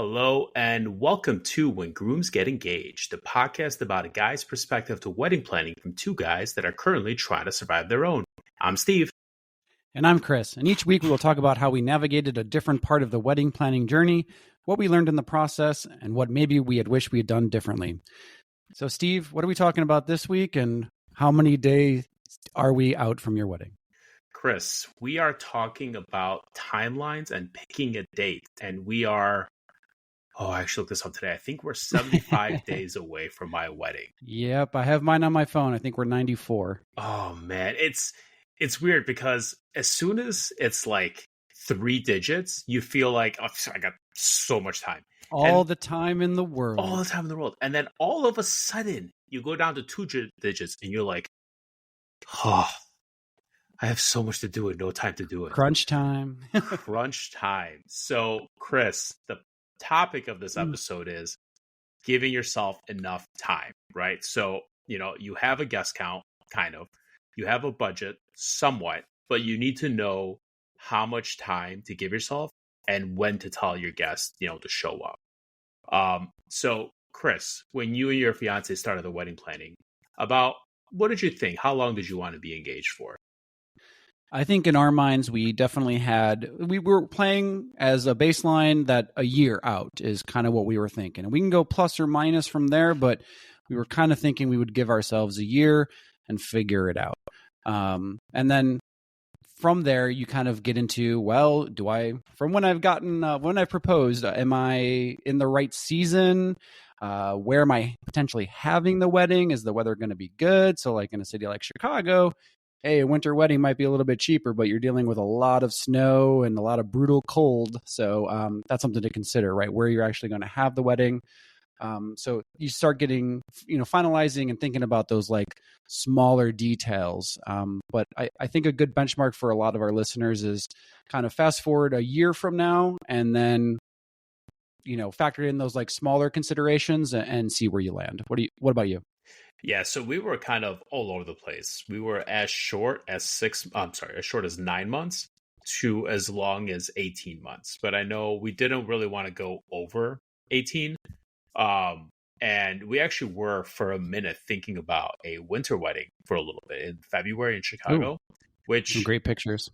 Hello and welcome to When Grooms Get Engaged, the podcast about a guy's perspective to wedding planning from two guys that are currently trying to survive their own. I'm Steve. And I'm Chris. And each week we will talk about how we navigated a different part of the wedding planning journey, what we learned in the process, and what maybe we had wished we had done differently. So, Steve, what are we talking about this week, and how many days are we out from your wedding? Chris, we are talking about timelines and picking a date, and we are... I actually looked this up today. I think we're 75 days away from my wedding. Yep, I have mine on my phone. I think we're 94. Oh, man. It's weird because as soon as it's like 3 digits, you feel like, oh, I got so much time. All the time in the world. All the time in the world. And then all of a sudden, you go down to 2 digits and you're like, oh, I have so much to do and no time to do it. Crunch time. Crunch time. So, Chris, the topic of this episode is giving yourself enough time, right? So, you have a guest count, kind of. You have a budget, somewhat, but you need to know how much time to give yourself and when to tell your guests, to show up. So, Chris, when you and your fiance started the wedding planning, what did you think? How long did you want to be engaged for? I think in our minds, we were playing as a baseline that a year out is kind of what we were thinking. And we can go plus or minus from there, but we were kind of thinking we would give ourselves a year and figure it out. And then from there, you kind of get into, from when I've proposed, am I in the right season? Where am I potentially having the wedding? Is the weather going to be good? So like in a city like Chicago, hey, a winter wedding might be a little bit cheaper, but you're dealing with a lot of snow and a lot of brutal cold. So that's something to consider, right? Where you're actually going to have the wedding. So you start getting, finalizing and thinking about those like smaller details. But I think a good benchmark for a lot of our listeners is kind of fast forward a year from now and then, factor in those like smaller considerations and see where you land. What about you? Yeah, so we were kind of all over the place. We were as short as 9 months to as long as 18 months. But I know we didn't really want to go over 18. And we actually were for a minute thinking about a winter wedding for a little bit in February in Chicago. Ooh, which some great pictures.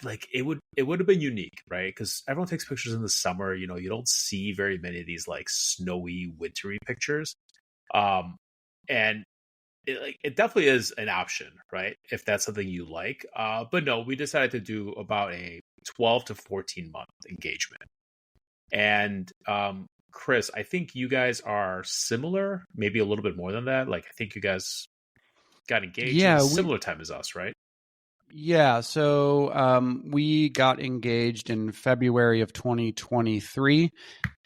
Like it would have been unique, right? Because everyone takes pictures in the summer. You don't see very many of these like snowy, wintry pictures. And it definitely is an option, right? If that's something you like. But no, we decided to do about a 12 to 14 month engagement. And Chris, I think you guys are similar, maybe a little bit more than that. Like I think you guys got engaged at a similar time as us, right? Yeah, so we got engaged in February of 2023,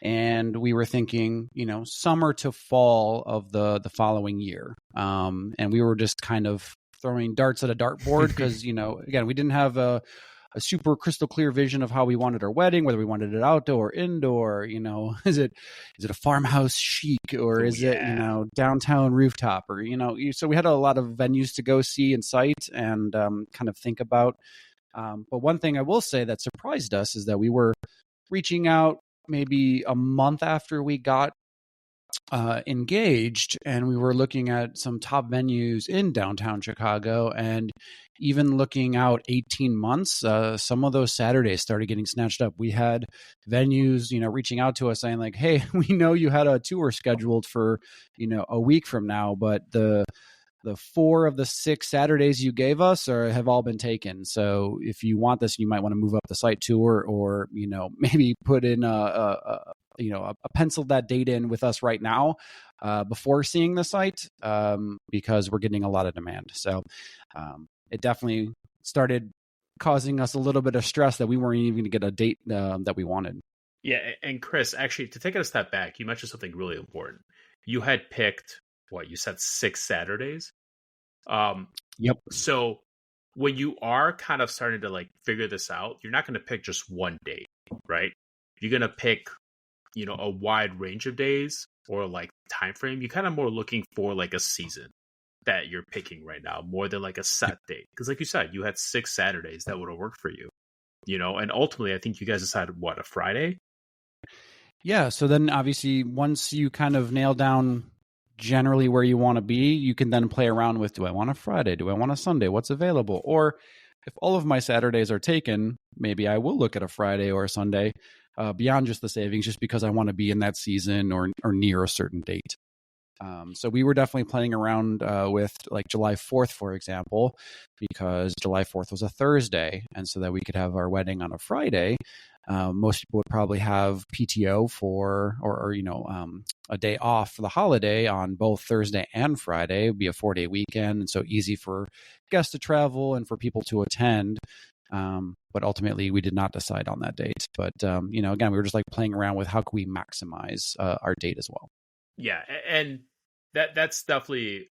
and we were thinking, summer to fall of the following year. And we were just kind of throwing darts at a dartboard because, again, we didn't have a super crystal clear vision of how we wanted our wedding, whether we wanted it outdoor, indoor, is it a farmhouse chic or is it, downtown rooftop or, so we had a lot of venues to go see and sight and kind of think about. But one thing I will say that surprised us is that we were reaching out maybe a month after we got engaged, and we were looking at some top venues in downtown Chicago, and even looking out 18 months, some of those Saturdays started getting snatched up. We had venues, reaching out to us saying like, hey, we know you had a tour scheduled for, a week from now, but the 4 of the 6 Saturdays you gave us have all been taken. So if you want this, you might want to move up the site tour or, maybe put in a pencil that date in with us right now before seeing the site because we're getting a lot of demand. So it definitely started causing us a little bit of stress that we weren't even going to get a date that we wanted. Yeah. And Chris, actually, to take it a step back, you mentioned something really important. You had picked, you said 6 Saturdays? Yep. So when you are kind of starting to like figure this out, you're not going to pick just one date, right? You're going to pick a wide range of days or like time frame. You kind of more looking for like a season that you're picking right now more than like a set date. Because like you said, you had 6 Saturdays that would have worked for you, and ultimately I think you guys decided a Friday? Yeah. So then obviously once you kind of nail down generally where you want to be, you can then play around with, do I want a Friday? Do I want a Sunday? What's available? Or if all of my Saturdays are taken, maybe I will look at a Friday or a Sunday beyond just the savings, just because I want to be in that season or near a certain date. So we were definitely playing around with like July 4th, for example, because July 4th was a Thursday. And so that we could have our wedding on a Friday. Most people would probably have PTO for, or a day off for the holiday on both Thursday and Friday. It would be a 4-day weekend. And so easy for guests to travel and for people to attend. But ultimately we did not decide on that date. But, again, we were just like playing around with how can we maximize our date as well. Yeah, and that's definitely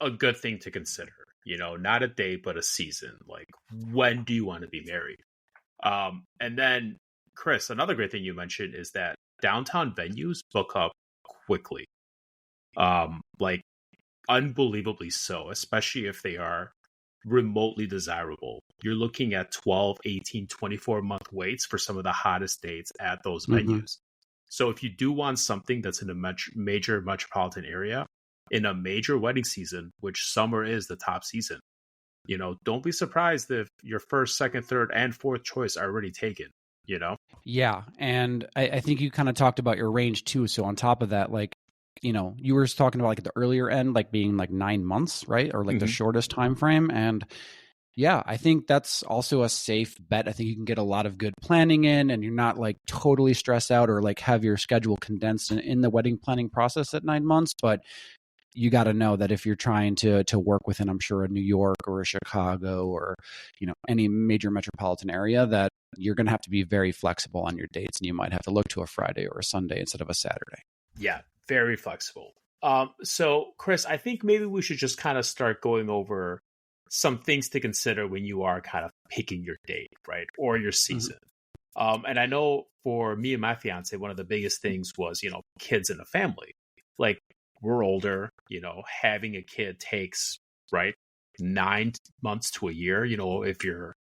a good thing to consider. Not a date, but a season. Like, when do you want to be married? And then, Chris, another great thing you mentioned is that downtown venues book up quickly. Like, unbelievably so, especially if they are remotely desirable. You're looking at 12, 18, 24-month waits for some of the hottest dates at those venues. So if you do want something that's in a major metropolitan area in a major wedding season, which summer is the top season, don't be surprised if your first, second, third, and fourth choice are already taken, Yeah. And I think you kind of talked about your range too. So on top of that, like, you were talking about like the earlier end, like being like 9 months, right? Or like the shortest time frame. And yeah, I think that's also a safe bet. I think you can get a lot of good planning in, and you're not like totally stressed out or like have your schedule condensed in the wedding planning process at 9 months. But you got to know that if you're trying to work within, I'm sure, a New York or a Chicago or, any major metropolitan area, that you're going to have to be very flexible on your dates, and you might have to look to a Friday or a Sunday instead of a Saturday. Yeah, very flexible. So Chris, I think maybe we should just kind of start going over some things to consider when you are kind of picking your date, right? Or your season. And I know for me and my fiance, one of the biggest things was, kids in a family. Like, we're older, having a kid takes, right, 9 months to a year, if you're,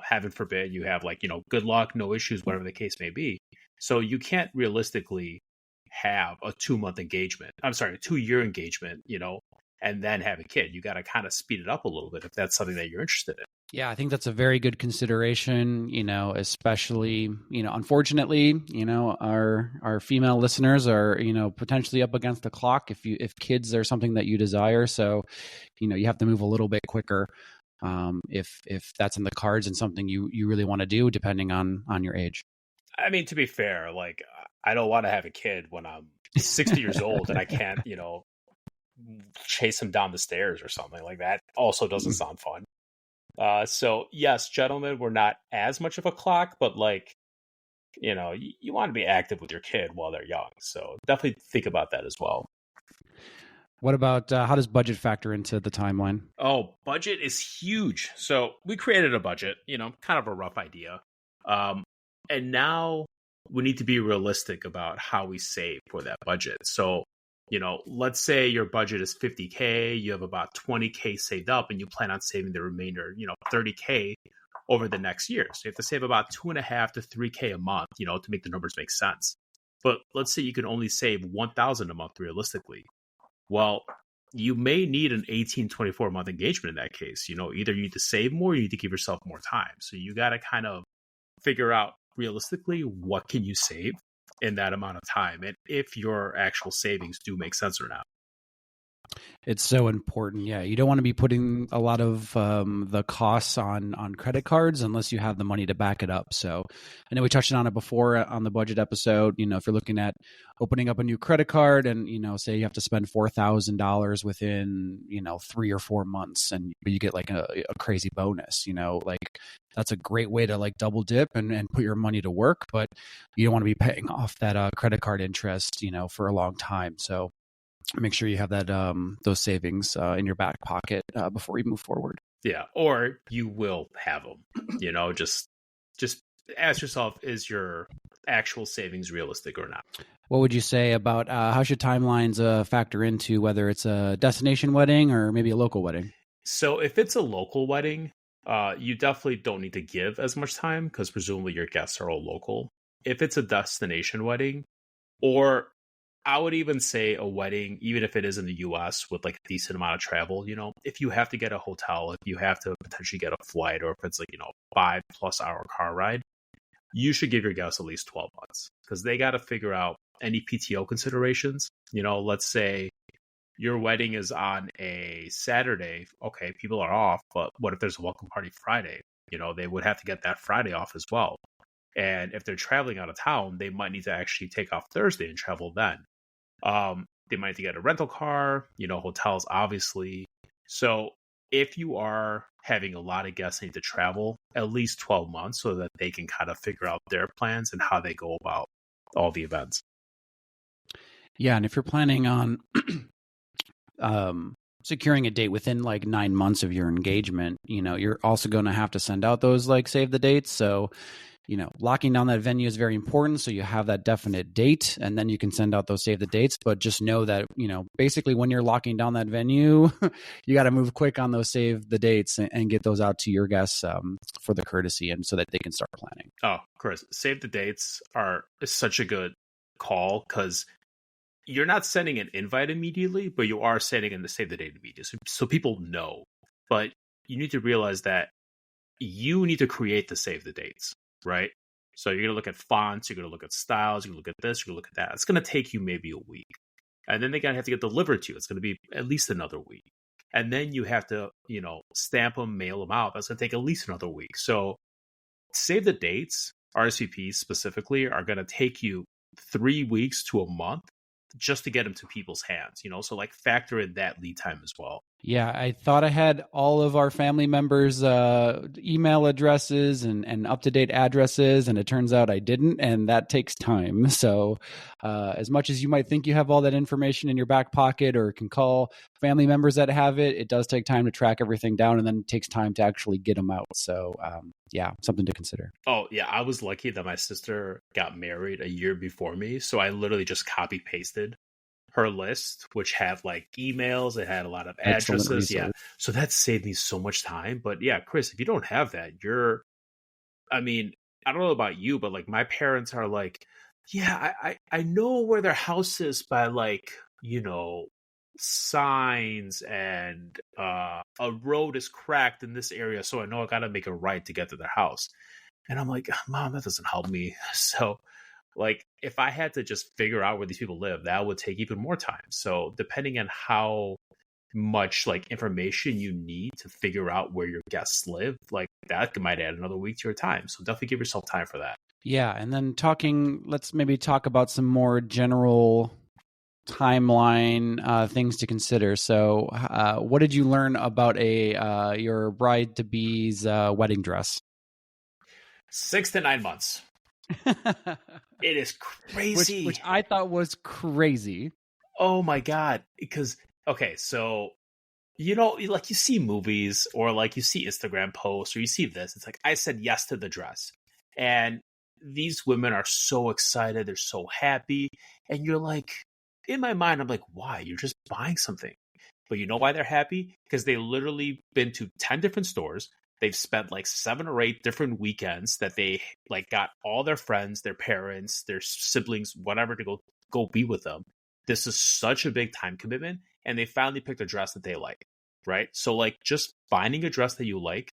heaven forbid you have like, good luck, no issues, whatever the case may be. So you can't realistically have a 2-month engagement. I'm sorry, a 2-year engagement, and then have a kid. You got to kind of speed it up a little bit if that's something that you're interested in. Yeah, I think that's a very good consideration, especially, unfortunately, our female listeners are, potentially up against the clock if kids are something that you desire. So, you have to move a little bit quicker if that's in the cards and something you really want to do, depending on your age. I mean, to be fair, like, I don't want to have a kid when I'm 60 years old and I can't, chase him down the stairs or something like that. Also doesn't sound fun. So yes, gentlemen, we're not as much of a clock, but like, you want to be active with your kid while they're young. So definitely think about that as well. What about how does budget factor into the timeline? Oh, budget is huge. So we created a budget, kind of a rough idea. And now we need to be realistic about how we save for that budget. So, let's say your budget is $50K, you have about $20K saved up, and you plan on saving the remainder, $30K over the next year. So you have to save about $2.5 to $3K a month, to make the numbers make sense. But let's say you can only save $1,000 a month realistically. Well, you may need an 18, 24-month engagement in that case. Either you need to save more, or you need to give yourself more time. So you got to kind of figure out realistically what can you save in that amount of time, and if your actual savings do make sense or not. It's so important. Yeah. You don't want to be putting a lot of the costs on credit cards unless you have the money to back it up. So I know we touched on it before on the budget episode. If you're looking at opening up a new credit card and, say you have to spend $4,000 within, 3 or 4 months, and you get like a crazy bonus, like that's a great way to like double dip and put your money to work. But you don't want to be paying off that credit card interest, for a long time. So make sure you have that those savings in your back pocket before you move forward. Yeah, or you will have them. Just ask yourself, is your actual savings realistic or not? What would you say about how should timelines factor into whether it's a destination wedding or maybe a local wedding? So if it's a local wedding, you definitely don't need to give as much time because presumably your guests are all local. if it's a destination wedding, or I would even say a wedding, even if it is in the US with like a decent amount of travel, if you have to get a hotel, if you have to potentially get a flight, or if it's like, 5+ hour car ride, you should give your guests at least 12 months, because they got to figure out any PTO considerations. Let's say your wedding is on a Saturday. Okay, people are off, but what if there's a welcome party Friday? They would have to get that Friday off as well. And if they're traveling out of town, they might need to actually take off Thursday and travel then. They might need to get a rental car, hotels, obviously. So if you are having a lot of guests need to travel, at least 12 months, so that they can kind of figure out their plans and how they go about all the events. Yeah, and if you're planning on securing a date within like 9 months of your engagement, you're also going to have to send out those like save the dates. So locking down that venue is very important. So you have that definite date, and then you can send out those save the dates. But just know that, basically when you're locking down that venue, you got to move quick on those save the dates and get those out to your guests for the courtesy, and so that they can start planning. Oh, Chris, save the dates is such a good call, because you're not sending an invite immediately, but you are sending in the save the date immediately. So people know. But you need to realize that you need to create the save the dates. Right? So you're going to look at fonts, you're going to look at styles, you're going to look at this, you're going to look at that. It's going to take you maybe a week. And then they're going to have to get delivered to you. It's going to be at least another week. And then you have to, stamp them, mail them out. That's going to take at least another week. So save the dates, RSVPs specifically, are going to take you 3 weeks to a month just to get them to people's hands, so like factor in that lead time as well. Yeah, I thought I had all of our family members' email addresses and up-to-date addresses, and it turns out I didn't, and that takes time. So as much as you might think you have all that information in your back pocket or can call family members that have it, it does take time to track everything down, and then it takes time to actually get them out. So yeah, something to consider. Oh, yeah, I was lucky that my sister got married a year before me, so I literally just copy-pasted her list, which had like emails, it had a lot of addresses. Yeah. So that saved me so much time. But yeah, Chris, if you don't have that, I don't know about you, but like my parents are like, yeah, I know where their house is by like, signs, and a road is cracked in this area. So I know I got to make a right to get to their house. And I'm like, Mom, that doesn't help me. So like, if I had to just figure out where these people live, that would take even more time. So depending on how much like information you need to figure out where your guests live, like that might add another week to your time. So definitely give yourself time for that. Yeah. And then let's maybe talk about some more general timeline things to consider. So what did you learn about your bride-to-be's wedding dress? 6 to 9 months. It is crazy. Which I thought was crazy. Oh my God. Because, okay, so, like you see movies, or like you see Instagram posts, or you see this. It's like, I said yes to the dress. And these women are so excited. They're so happy. And you're like, in my mind, I'm like, why? You're just buying something. But you know why they're happy? Because they literally been to 10 different stores. They've spent like 7 or 8 different weekends that they like got all their friends, their parents, their siblings, whatever, to go be with them. This is such a big time commitment, and they finally picked a dress that they like, right? So like just finding a dress that you like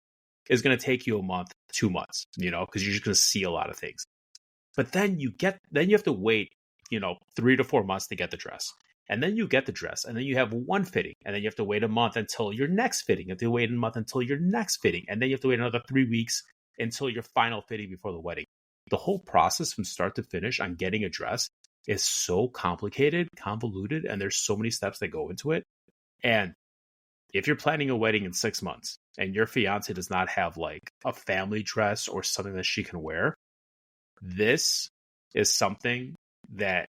is going to take you a month, 2 months, because you're just going to see a lot of things. But then you have to wait, 3 to 4 months to get the dress. And then you get the dress, and then you have one fitting, and then you have to wait a month until your next fitting. You have to wait a month until your next fitting, and then you have to wait another 3 weeks until your final fitting before the wedding. The whole process from start to finish on getting a dress is so complicated, convoluted, and there's so many steps that go into it. And if you're planning a wedding in 6 months and your fiance does not have like a family dress or something that she can wear, this is something that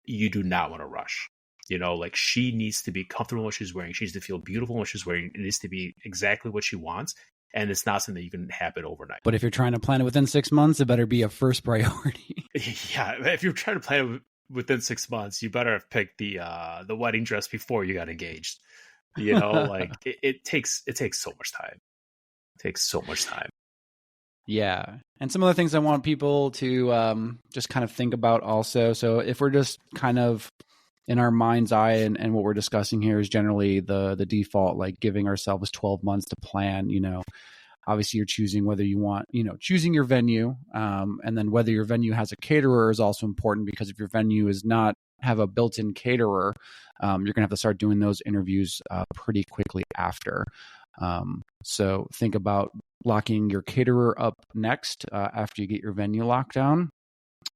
you do not want to rush. Like she needs to be comfortable in what she's wearing. She needs to feel beautiful in what she's wearing. It needs to be exactly what she wants. And it's not something that you can happen overnight. But if you're trying to plan it within 6 months, it better be a first priority. Yeah. If you're trying to plan it within 6 months, you better have picked the wedding dress before you got engaged. Like it takes so much time. It takes so much time. Yeah. And some other things I want people to just kind of think about also. So if we're just kind of in our mind's eye and what we're discussing here is generally the default, like giving ourselves 12 months to plan, obviously you're choosing whether you want, choosing your venue. And then whether your venue has a caterer is also important, because if your venue is not have a built-in caterer, you're going to have to start doing those interviews pretty quickly after. So think about locking your caterer up next after you get your venue locked down.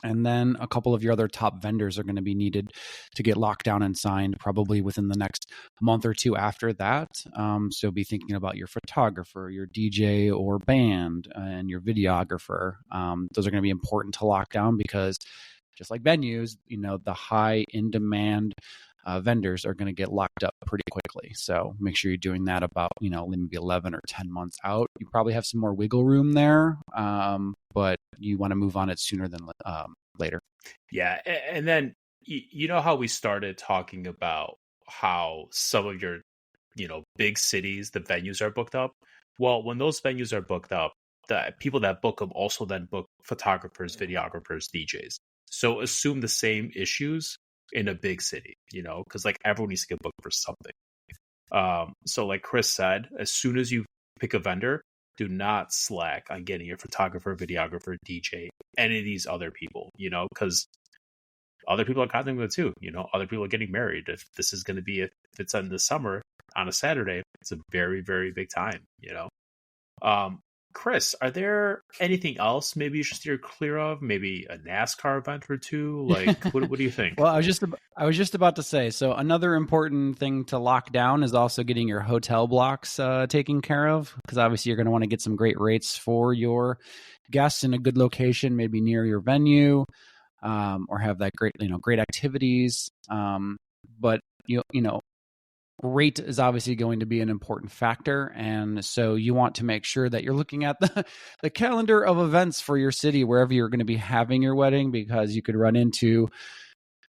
And then a couple of your other top vendors are going to be needed to get locked down and signed probably within the next month or two after that. So be thinking about your photographer, your DJ or band, and your videographer. Those are going to be important to lock down, because just like venues, the high in demand vendors are going to get locked up pretty quickly. So make sure you're doing that about, maybe 11 or 10 months out. You probably have some more wiggle room there, but you want to move on it sooner than later. Yeah. And then, you know how we started talking about how some of your, big cities, the venues are booked up? Well, when those venues are booked up, the people that book them also then book photographers, videographers, DJs. So assume the same issues in a big city, because like everyone needs to get booked for something. So like Chris said, as soon as you pick a vendor, do not slack on getting your photographer, videographer, DJ, any of these other people, because other people are contacting them too. Other people are getting married. If this is going to be, if it's in the summer on a Saturday, it's a very, very big time, Chris, are there anything else maybe you should steer clear of? Maybe a NASCAR event or two? Like, what do you think? Well, I was just about to say, so another important thing to lock down is also getting your hotel blocks taken care of, because obviously you're going to want to get some great rates for your guests in a good location, maybe near your venue, or have that great activities. But rate is obviously going to be an important factor. And so you want to make sure that you're looking at the calendar of events for your city, wherever you're going to be having your wedding, because you could run into,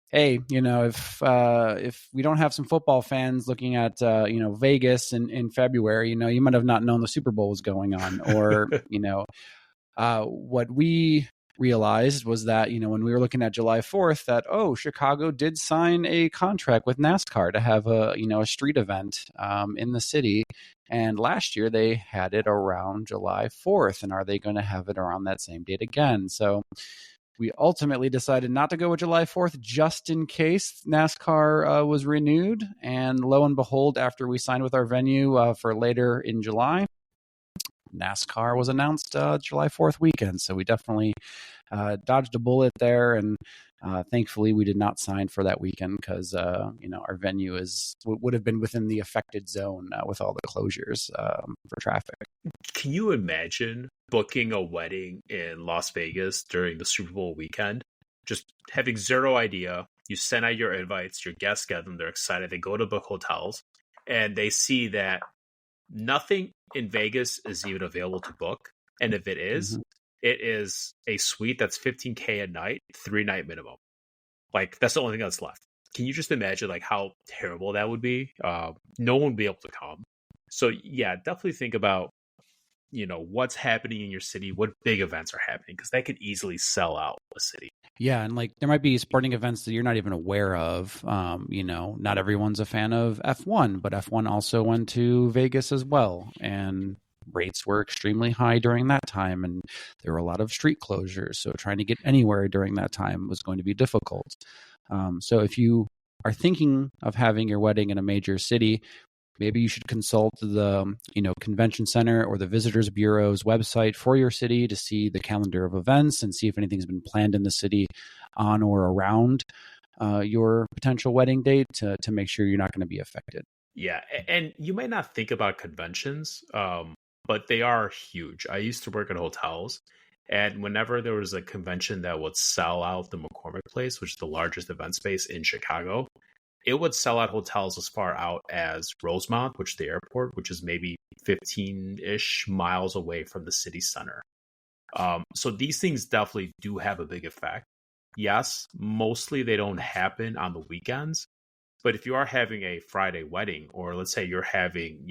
hey, if we don't have some football fans looking at, Vegas in February, you might have not known the Super Bowl was going on, or, what we realized was that, when we were looking at July 4th, that, Chicago did sign a contract with NASCAR to have a street event in the city. And last year they had it around July 4th. And are they going to have it around that same date again? So we ultimately decided not to go with July 4th just in case NASCAR was renewed. And lo and behold, after we signed with our venue for later in July, NASCAR was announced July 4th weekend. So we definitely dodged a bullet there. And thankfully, we did not sign for that weekend, because, our venue would have been within the affected zone with all the closures for traffic. Can you imagine booking a wedding in Las Vegas during the Super Bowl weekend? Just having zero idea. You send out your invites, your guests get them, they're excited, they go to book hotels, and they see that nothing in Vegas is even available to book. And if it is, it is a suite that's $15K a night, 3-night minimum. Like, that's the only thing that's left. Can you just imagine like how terrible that would be? No one would be able to come. So yeah, definitely think about, what's happening in your city, what big events are happening, because that could easily sell out a city. Yeah, and like there might be sporting events that you're not even aware of. Not everyone's a fan of F1, but F1 also went to Vegas as well, and rates were extremely high during that time, and there were a lot of street closures. So trying to get anywhere during that time was going to be difficult. So if you are thinking of having your wedding in a major city, maybe you should consult the convention center or the Visitors Bureau's website for your city to see the calendar of events and see if anything's been planned in the city on or around your potential wedding date to make sure you're not going to be affected. Yeah, and you might not think about conventions, but they are huge. I used to work at hotels, and whenever there was a convention that would sell out the McCormick Place, which is the largest event space in Chicago, it would sell out hotels as far out as Rosemont, which is the airport, which is maybe 15-ish miles away from the city center. So these things definitely do have a big effect. Yes, mostly they don't happen on the weekends. But if you are having a Friday wedding, or let's say you're having,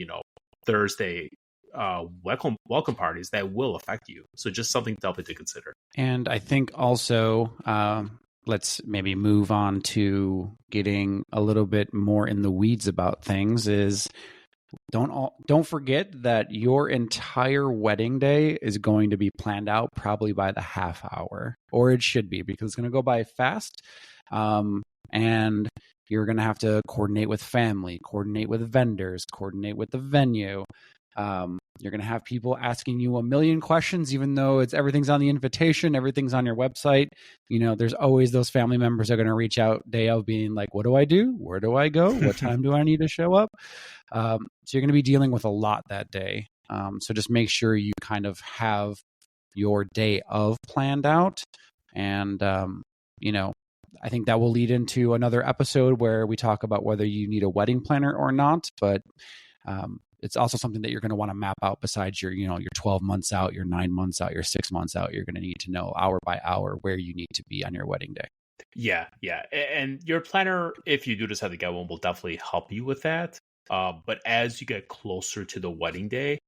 Thursday welcome parties that will affect you. So just something definitely to consider. And I think also, let's maybe move on to getting a little bit more in the weeds about things. Is don't forget that your entire wedding day is going to be planned out probably by the half hour, or it should be, because it's going to go by fast. And you're going to have to coordinate with family, coordinate with vendors, coordinate with the venue. You're going to have people asking you a million questions, even though everything's on the invitation, everything's on your website. There's always those family members that are going to reach out day of being like, what do I do? Where do I go? What time do I need to show up? So you're going to be dealing with a lot that day. So just make sure you kind of have your day of planned out. And, I think that will lead into another episode where we talk about whether you need a wedding planner or not. But it's also something that you're going to want to map out besides your 12 months out, your 9 months out, your 6 months out. You're going to need to know hour by hour where you need to be on your wedding day. Yeah. And your planner, if you do decide to get one, will definitely help you with that. But as you get closer to the wedding day,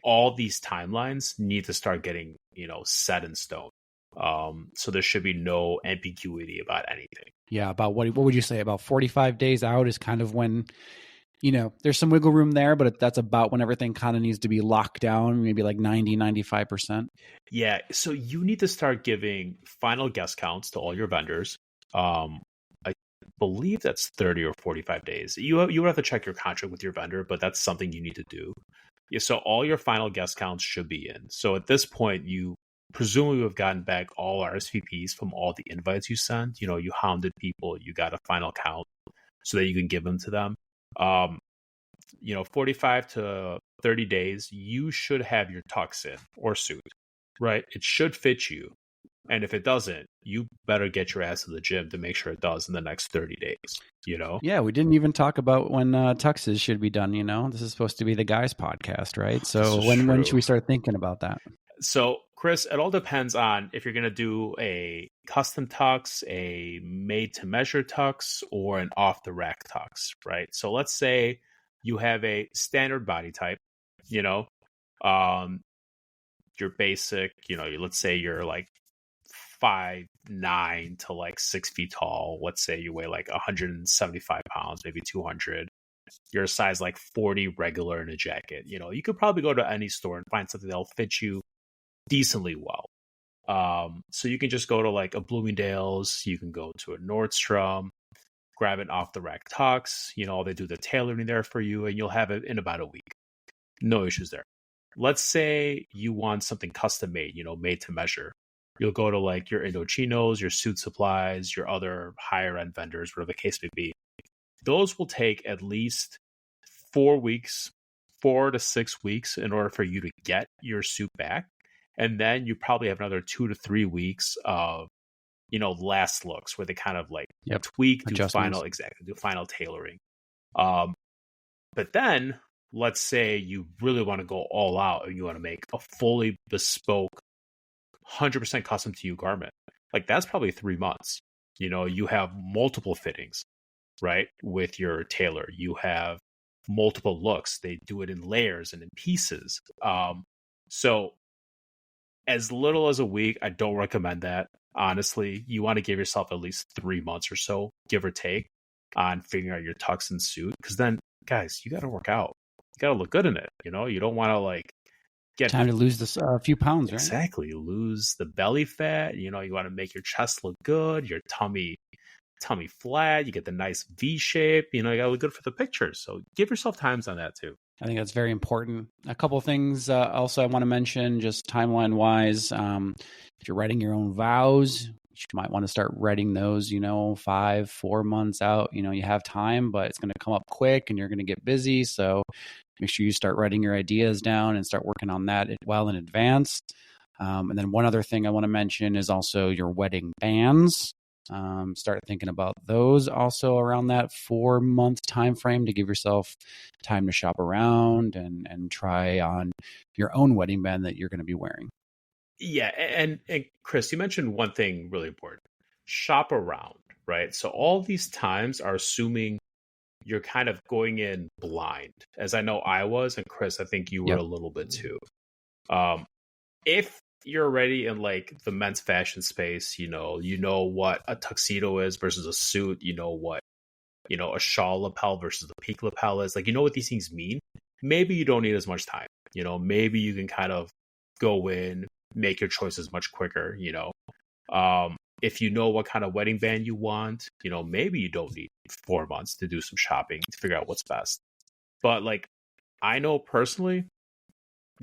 all these timelines need to start getting, set in stone. So there should be no ambiguity about anything. Yeah. About what would you say? About 45 days out is kind of when, there's some wiggle room there, but that's about when everything kind of needs to be locked down, maybe like 90, 95%. Yeah. So you need to start giving final guest counts to all your vendors. I believe that's 30 or 45 days. You would have to check your contract with your vendor, but that's something you need to do. Yeah, so all your final guest counts should be in. So at this point, you presumably have gotten back all RSVPs from all the invites you sent. You hounded people, you got a final count so that you can give them to them. 45 to 30 days, you should have your tux in or suit, right? It should fit you. And if it doesn't, you better get your ass to the gym to make sure it does in the next 30 days, Yeah, we didn't even talk about when tuxes should be done, This is supposed to be the guys' podcast, right? So when should we start thinking about that? So, Chris, it all depends on if you're going to do a custom tux, a made-to-measure tux, or an off-the-rack tux, right? So let's say you have a standard body type, your basic, let's say you're like 5'9" to like 6 feet tall. Let's say you weigh like 175 pounds, maybe 200. You're a size like 40 regular in a jacket. You could probably go to any store and find something that'll fit you decently well. So you can just go to like a Bloomingdale's, you can go to a Nordstrom, grab an off the rack tux, they do the tailoring there for you, and you'll have it in about a week. No issues there. Let's say you want something custom made, made to measure. You'll go to like your Indochinos, your Suit Supplies, your other higher end vendors, whatever the case may be. Those will take at least 4 to 6 weeks in order for you to get your suit back. And then you probably have another 2 to 3 weeks of, last looks where they kind of like tweak, do final tailoring. But then let's say you really want to go all out and you want to make a fully bespoke, 100% custom to you garment. Like that's probably 3 months. You have multiple fittings, right? With your tailor, you have multiple looks. They do it in layers and in pieces. So as little as a week, I don't recommend that. Honestly, you want to give yourself at least 3 months or so, give or take, on figuring out your tux and suit. Because then, guys, you got to work out. You got to look good in it. You don't want to like get time to lose this few pounds, right? Exactly, lose the belly fat. You want to make your chest look good, your tummy flat. You get the nice V shape. You got to look good for the pictures. So give yourself times on that too. I think that's very important. A couple of things also I want to mention, just timeline wise. If you're writing your own vows, you might want to start writing those, 4 months out. You have time, but it's going to come up quick and you're going to get busy. So make sure you start writing your ideas down and start working on that well in advance. And then one other thing I want to mention is also your wedding bands. Start thinking about those also around that 4-month time frame to give yourself time to shop around and try on your own wedding band that you're going to be wearing. Yeah, and Chris, you mentioned one thing really important: shop around, right? So all these times are assuming you're kind of going in blind, as I know I was, and Chris, I think you were a little bit too. If you're already in like the men's fashion space, you know what a tuxedo is versus a suit, you know what, a shawl lapel versus the peak lapel is, like, you know what these things mean. Maybe you don't need as much time, maybe you can kind of go in, make your choices much quicker, if you know what kind of wedding band you want, maybe you don't need 4 months to do some shopping to figure out what's best. But like, I know personally,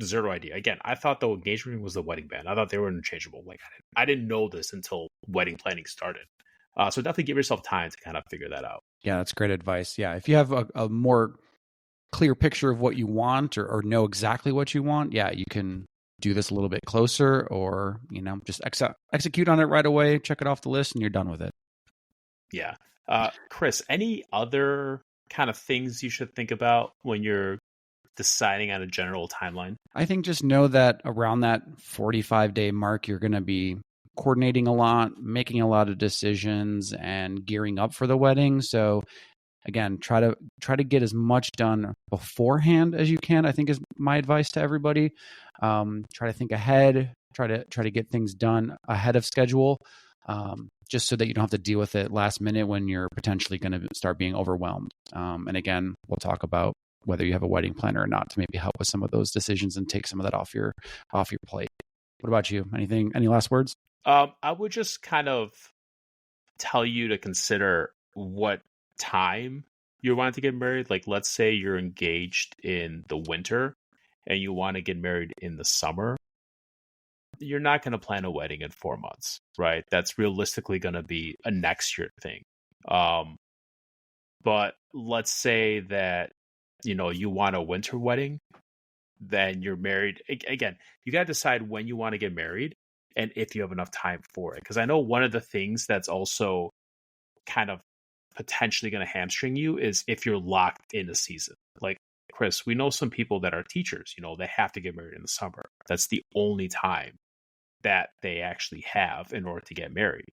zero idea. Again, I thought the engagement ring was the wedding band. I thought they were interchangeable. Like, I didn't know this until wedding planning started. So definitely give yourself time to kind of figure that out. Yeah, that's great advice. Yeah, if you have a more clear picture of what you want or know exactly what you want, yeah, you can do this a little bit closer, or just execute on it right away, check it off the list, and you're done with it. Yeah. Chris, any other kind of things you should think about when you're deciding on a general timeline? I think just know that around that 45-day mark, you're going to be coordinating a lot, making a lot of decisions, and gearing up for the wedding. So again, try to get as much done beforehand as you can, I think, is my advice to everybody. Try to think ahead, try to get things done ahead of schedule, just so that you don't have to deal with it last minute when you're potentially going to start being overwhelmed. And again, we'll talk about whether you have a wedding planner or not to maybe help with some of those decisions and take some of that off your plate. What about you? Any last words? I would just kind of tell you to consider what time you want to get married. Like, let's say you're engaged in the winter and you want to get married in the summer. You're not going to plan a wedding in 4 months, right? That's realistically going to be a next year thing. But let's say that, you want a winter wedding, then you're married. Again, you got to decide when you want to get married and if you have enough time for it. Because I know one of the things that's also kind of potentially going to hamstring you is if you're locked in a season. Like, Chris, we know some people that are teachers, they have to get married in the summer. That's the only time that they actually have in order to get married.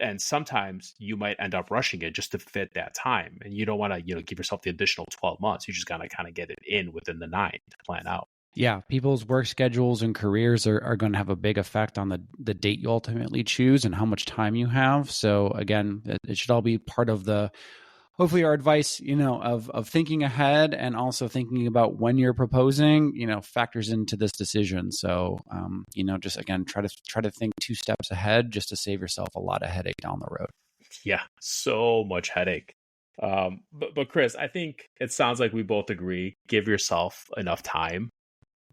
And sometimes you might end up rushing it just to fit that time. And you don't want to, give yourself the additional 12 months. You just got to kind of get it in within the 9 to plan out. Yeah, people's work schedules and careers are going to have a big effect on the date you ultimately choose and how much time you have. So again, it should all be part of hopefully our advice, of thinking ahead, and also thinking about when you're proposing, factors into this decision. So, just again, try to think 2 steps ahead just to save yourself a lot of headache down the road. Yeah, so much headache. But Chris, I think it sounds like we both agree. Give yourself enough time.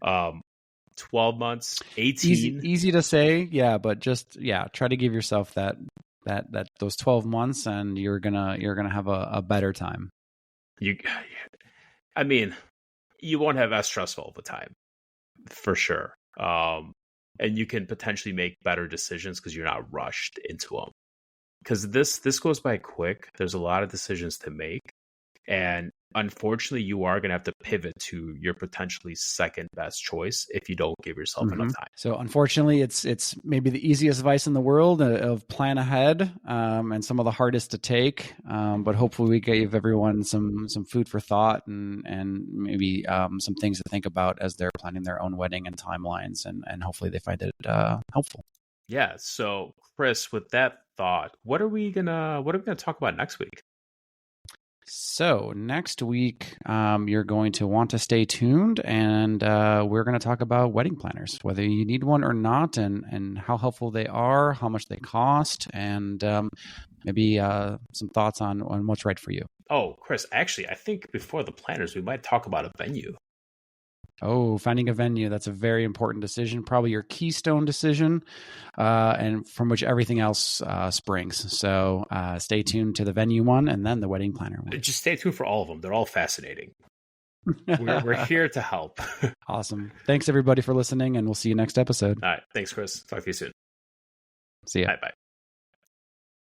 12 months, 18. Easy to say, yeah, but just try to give yourself that those 12 months, and you're gonna have a better time. You won't have as stressful of a time, for sure. And you can potentially make better decisions because you're not rushed into them. Because this goes by quick. There's a lot of decisions to make, and unfortunately, you are going to have to pivot to your potentially second best choice if you don't give yourself enough time. So unfortunately, it's maybe the easiest advice in the world of plan ahead, and some of the hardest to take. But hopefully we gave everyone some food for thought and maybe some things to think about as they're planning their own wedding and timelines, and hopefully they find it helpful. Yeah. So Chris, with that thought, what are we gonna talk about next week? So next week, you're going to want to stay tuned, and we're going to talk about wedding planners, whether you need one or not, and how helpful they are, how much they cost, and maybe some thoughts on what's right for you. Oh, Chris, actually, I think before the planners, we might talk about a venue. Oh, finding a venue. That's a very important decision, probably your keystone decision, and from which everything else springs. So stay tuned to the venue one and then the wedding planner one. Just stay tuned for all of them. They're all fascinating. We're here to help. Awesome. Thanks, everybody, for listening, and we'll see you next episode. All right. Thanks, Chris. Talk to you soon. See ya. Bye.